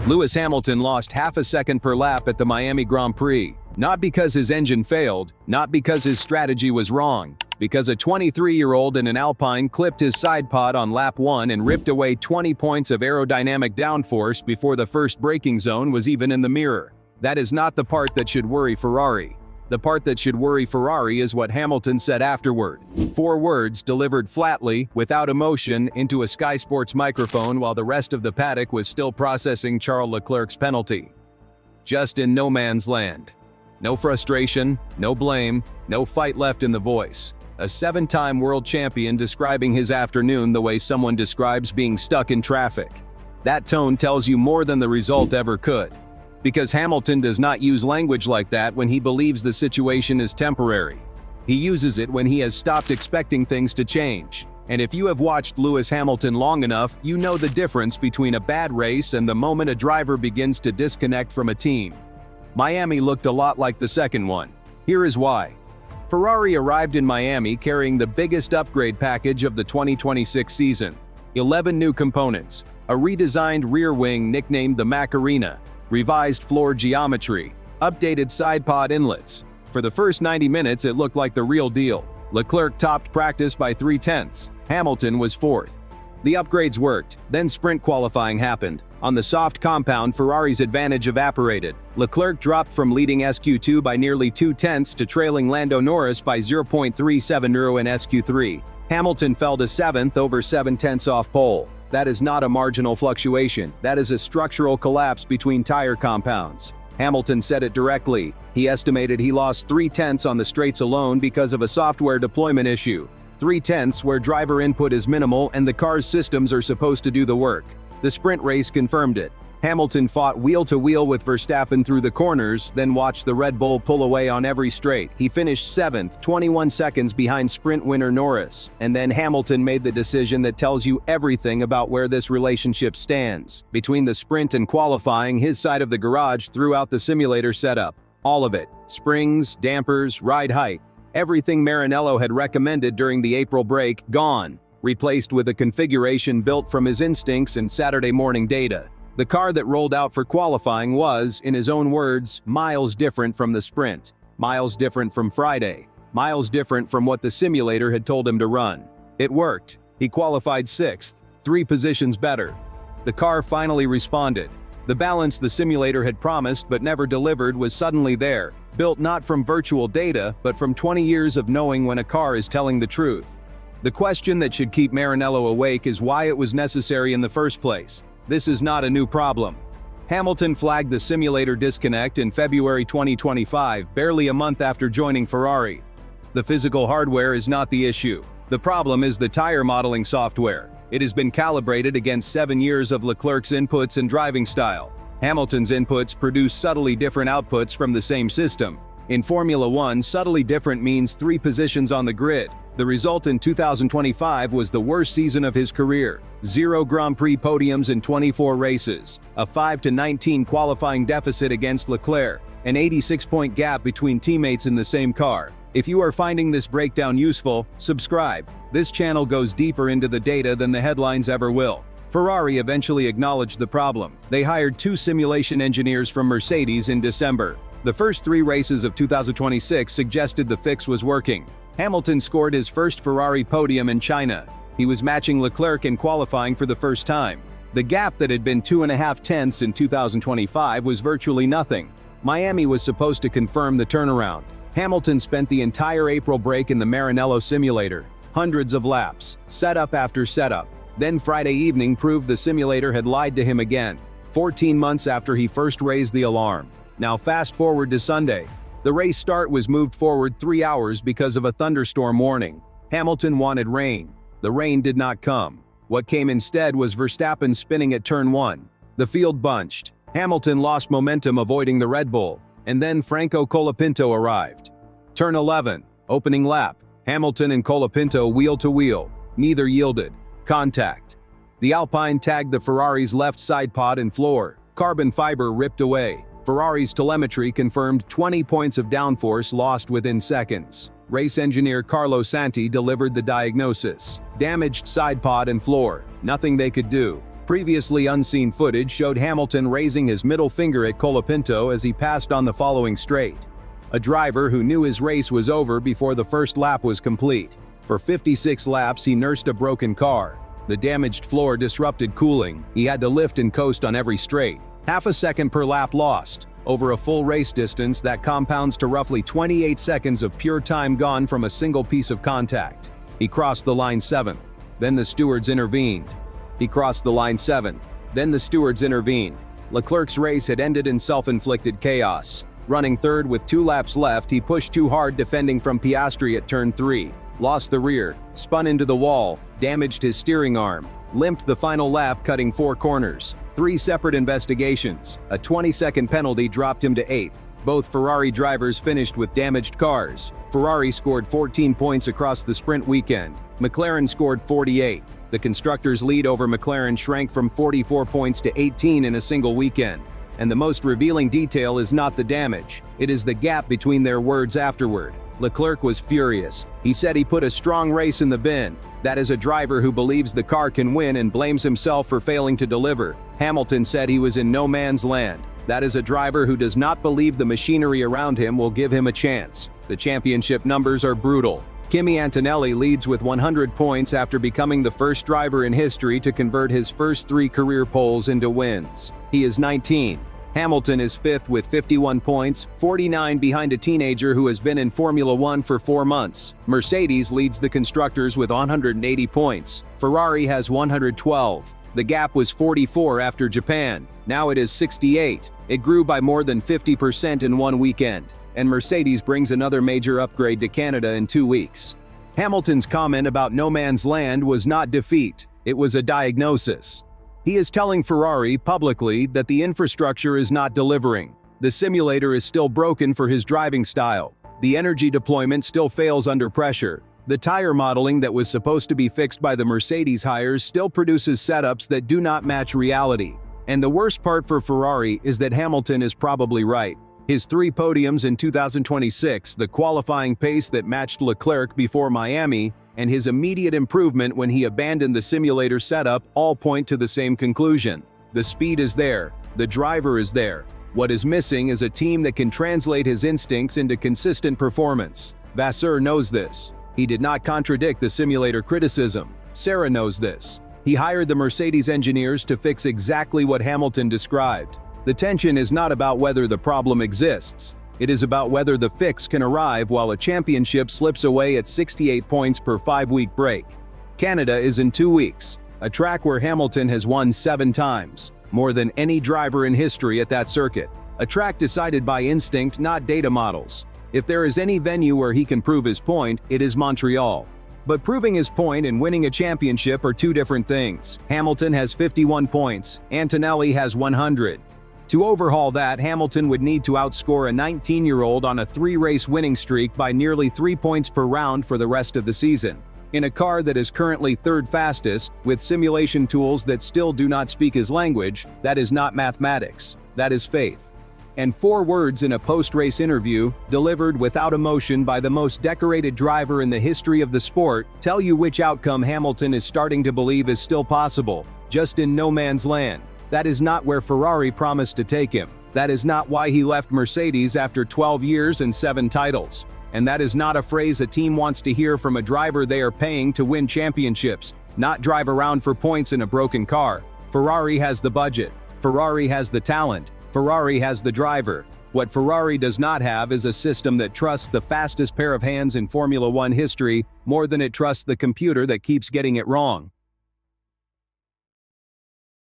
Lewis Hamilton lost half a second per lap at the Miami Grand Prix. Not because his engine failed, not because his strategy was wrong, because a 23-year-old in an Alpine clipped his side pod on lap 1 and ripped away 20 points of aerodynamic downforce before the first braking zone was even in the mirror. That is not the part that should worry Ferrari. The part that should worry Ferrari is what Hamilton said afterward. 4 words delivered flatly, without emotion, into a Sky Sports microphone while the rest of the paddock was still processing Charles Leclerc's penalty. Just in no man's land. No frustration, no blame, no fight left in the voice. A 7-time world champion describing his afternoon the way someone describes being stuck in traffic. That tone tells you more than the result ever could. Because Hamilton does not use language like that when he believes the situation is temporary. He uses it when he has stopped expecting things to change. And if you have watched Lewis Hamilton long enough, you know the difference between a bad race and the moment a driver begins to disconnect from a team. Miami looked a lot like the second one. Here is why. Ferrari arrived in Miami carrying the biggest upgrade package of the 2026 season. 11 new components, a redesigned rear wing nicknamed the Macarena, revised floor geometry, updated side pod inlets. For the first 90 minutes it looked like the real deal. Leclerc topped practice by 3/10. Hamilton was 4th. The upgrades worked, then sprint qualifying happened. On the soft compound, Ferrari's advantage evaporated. Leclerc dropped from leading SQ2 by nearly 2/10 to trailing Lando Norris by 0.37 in SQ3. Hamilton fell to 7th over 7/10 off pole. That is not a marginal fluctuation, that is a structural collapse between tire compounds. Hamilton said it directly. He estimated he lost 3/10 on the straights alone because of a software deployment issue. 3/10 where driver input is minimal and the car's systems are supposed to do the work. The sprint race confirmed it. Hamilton fought wheel-to-wheel with Verstappen through the corners, then watched the Red Bull pull away on every straight. He finished 7th, 21 seconds behind sprint winner Norris. And then Hamilton made the decision that tells you everything about where this relationship stands. Between the sprint and qualifying, his side of the garage threw out the simulator setup. All of it. Springs, dampers, ride height. Everything Maranello had recommended during the April break, gone. Replaced with a configuration built from his instincts and Saturday morning data. The car that rolled out for qualifying was, in his own words, miles different from the sprint, miles different from Friday, miles different from what the simulator had told him to run. It worked. He qualified 6th, 3 positions better. The car finally responded. The balance the simulator had promised but never delivered was suddenly there, built not from virtual data, but from 20 years of knowing when a car is telling the truth. The question that should keep Maranello awake is why it was necessary in the first place. This is not a new problem. Hamilton flagged the simulator disconnect in February 2025, barely a month after joining Ferrari. The physical hardware is not the issue. The problem is the tire modeling software. It has been calibrated against 7 years of Leclerc's inputs and driving style. Hamilton's inputs produce subtly different outputs from the same system. In Formula 1, subtly different means 3 positions on the grid. The result in 2025 was the worst season of his career. 0 Grand Prix podiums in 24 races, a 5-19 qualifying deficit against Leclerc, an 86-point gap between teammates in the same car. If you are finding this breakdown useful, subscribe. This channel goes deeper into the data than the headlines ever will. Ferrari eventually acknowledged the problem. They hired 2 simulation engineers from Mercedes in December. The first 3 races of 2026 suggested the fix was working. Hamilton scored his first Ferrari podium in China. He was matching Leclerc in qualifying for the first time. The gap that had been 2.5 in 2025 was virtually nothing. Miami was supposed to confirm the turnaround. Hamilton spent the entire April break in the Maranello simulator. Hundreds of laps, setup after setup. Then Friday evening proved the simulator had lied to him again. 14 months after he first raised the alarm. Now fast forward to Sunday. The race start was moved forward 3 hours because of a thunderstorm warning. Hamilton wanted rain. The rain did not come. What came instead was Verstappen spinning at turn 1. The field bunched. Hamilton lost momentum avoiding the Red Bull. And then Franco Colapinto arrived. Turn 11, opening lap. Hamilton and Colapinto wheel to wheel. Neither yielded. Contact. The Alpine tagged the Ferrari's left side pod and floor. Carbon fiber ripped away. Ferrari's telemetry confirmed 20 points of downforce lost within seconds. Race engineer Carlo Santi delivered the diagnosis. Damaged side pod and floor. Nothing they could do. Previously unseen footage showed Hamilton raising his middle finger at Colapinto as he passed on the following straight. A driver who knew his race was over before the first lap was complete. For 56 laps he nursed a broken car. The damaged floor disrupted cooling. He had to lift and coast on every straight. Half a second per lap lost. Over a full race distance, that compounds to roughly 28 seconds of pure time gone from a single piece of contact. He crossed the line 7th. Then the stewards intervened. He crossed the line 7th. Then the stewards intervened. Leclerc's race had ended in self-inflicted chaos. Running third with 2 laps left, he pushed too hard defending from Piastri at turn 3. Lost the rear, spun into the wall, damaged his steering arm, limped the final lap cutting 4 corners. 3 separate investigations. A 20-second penalty dropped him to 8th. Both Ferrari drivers finished with damaged cars. Ferrari scored 14 points across the sprint weekend. McLaren scored 48. The constructors' lead over McLaren shrank from 44 points to 18 in a single weekend. And the most revealing detail is not the damage. It is the gap between their words afterward. Leclerc was furious. He said he put a strong race in the bin. That is a driver who believes the car can win and blames himself for failing to deliver. Hamilton said he was in no man's land. That is a driver who does not believe the machinery around him will give him a chance. The championship numbers are brutal. Kimi Antonelli leads with 100 points after becoming the first driver in history to convert his first 3 career poles into wins. He is 19. Hamilton is 5th with 51 points, 49 behind a teenager who has been in Formula 1 for 4 months. Mercedes leads the constructors with 180 points. Ferrari has 112. The gap was 44 after Japan. Now it is 68. It grew by more than 50% in 1 weekend. And Mercedes brings another major upgrade to Canada in 2 weeks. Hamilton's comment about no man's land was not defeat. It was a diagnosis. He is telling Ferrari publicly that the infrastructure is not delivering. The simulator is still broken for his driving style. The energy deployment still fails under pressure. The tire modeling that was supposed to be fixed by the Mercedes hires still produces setups that do not match reality. And the worst part for Ferrari is that Hamilton is probably right. His 3 podiums in 2026, the qualifying pace that matched Leclerc before Miami, and his immediate improvement when he abandoned the simulator setup all point to the same conclusion. The speed is there. The driver is there. What is missing is a team that can translate his instincts into consistent performance. Vasseur knows this. He did not contradict the simulator criticism. Serra knows this. He hired the Mercedes engineers to fix exactly what Hamilton described. The tension is not about whether the problem exists. It is about whether the fix can arrive while a championship slips away at 68 points per 5-week break. Canada is in 2 weeks, a track where Hamilton has won 7 times, more than any driver in history at that circuit. A track decided by instinct, not data models. If there is any venue where he can prove his point, it is Montreal. But proving his point and winning a championship are 2 different things. Hamilton has 51 points, Antonelli has 100. To overhaul that, Hamilton would need to outscore a 19-year-old on a 3-race winning streak by nearly 3 points per round for the rest of the season. In a car that is currently 3rd fastest, with simulation tools that still do not speak his language, that is not mathematics, that is faith. And 4 words in a post-race interview, delivered without emotion by the most decorated driver in the history of the sport, tell you which outcome Hamilton is starting to believe is still possible, just in no man's land. That is not where Ferrari promised to take him. That is not why he left Mercedes after 12 years and 7 titles. And that is not a phrase a team wants to hear from a driver they are paying to win championships, not drive around for points in a broken car. Ferrari has the budget. Ferrari has the talent. Ferrari has the driver. What Ferrari does not have is a system that trusts the fastest pair of hands in Formula 1 history more than it trusts the computer that keeps getting it wrong.